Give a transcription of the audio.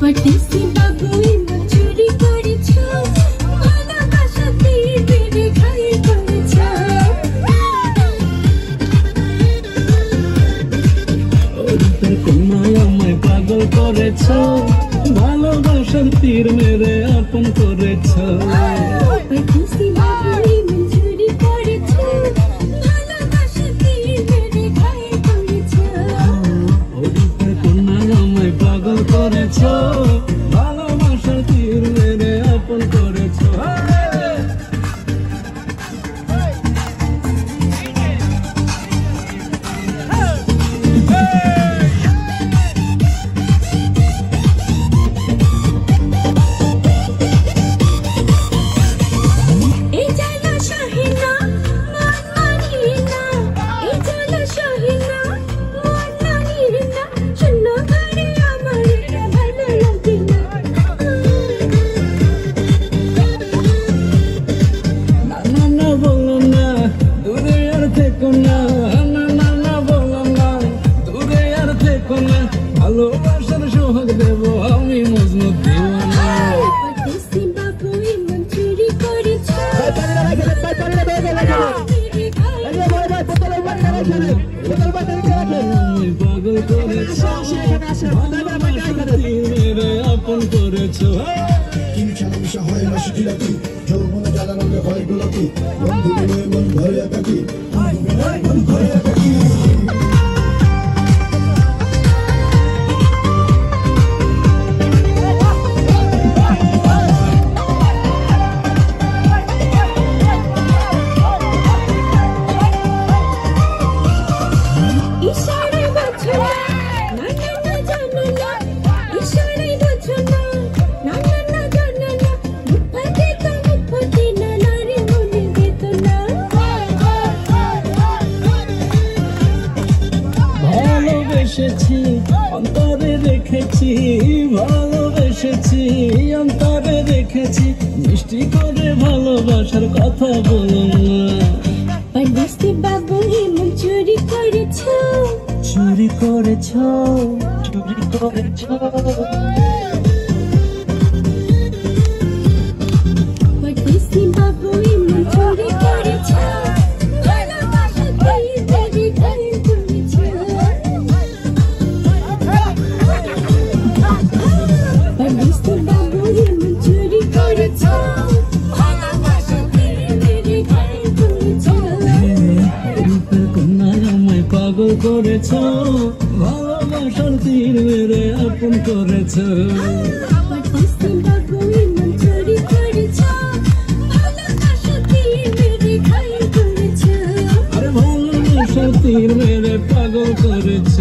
পরদেশি বাবু ইমান চুরি করেছ, ভালোবাসা দিয়ে মেরে ঘায়ে করেছ। রূপের কন্যায় আমায় পাগল করেছ, ভালোবাসার তীর মেরে আপন করেছ। পরদেশি বাবু ইমান চুরি করেছ, ভালোবাসা দিয়ে মেরে ঘায়ে করেছ। রূপের কন্যায় আমায় পাগল করেছ, ভালোবাসার তীর মেরে আপন করেছ। এই জ্বালা সহে না, মন মানিয়ে না, এই জ্বালা সহে না, মন মানিয়ে না, শূন্য ঘরে আমার এটা ভালো লাগে না। না না না বলো না, দূরে আর থেকো না। না না না বলো না, দূরে আর থেকো না। ভালোবাসার সোহাগ দেব আমি মজনু দিওয়ানা। পরদেশি বাবু ইমান চুরি করেছ, আমায় পাগল করেছ, ভালোবাসার তীর মেরে আপন করেছ। সমস্যা হয় না শিখিলাতি, যৌবনে জ্বালা রঙে হয় গোলাপি, বন্ধু মিলে মন ভরে একাকি, মন ভরে একাকি। ইশারায় বোঝো না, না না না জানো না, ইশারায় বোঝো না, না না না জানো না, মুখ ফাটে না নারী মনে দিত না। ভালোবেসেছি অন্তরে রেখেছি, ভালোবেসেছি অন্তরে রেখেছি, মিষ্টি করে ভালোবাসার কথা বলো না। পরদেশি বাবু ইমান চুরি করেছ, চুরি করেছ, চুরি করেছ। পরদেশি বাবু ইমান চুরি করেছ, ভালোবাসা দিয়ে মেরে ঘায়ে করেছ। পরদেশি বাবু ইমান চুরি করেছ, ভালোবাসা দিয়ে মেরে ঘায়ে করেছ। রূপের কন্যায় আমায় পাগল করেছ, ভালোবাসার তীর মেরে আপন করেছ। পরদেশি বাবু ইমান চুরি করেছ, ভালোবাসা দিয়ে মেরে ঘায়ে করেছ। আরে ভালোবাসার তীর মেরে পাগল করেছ।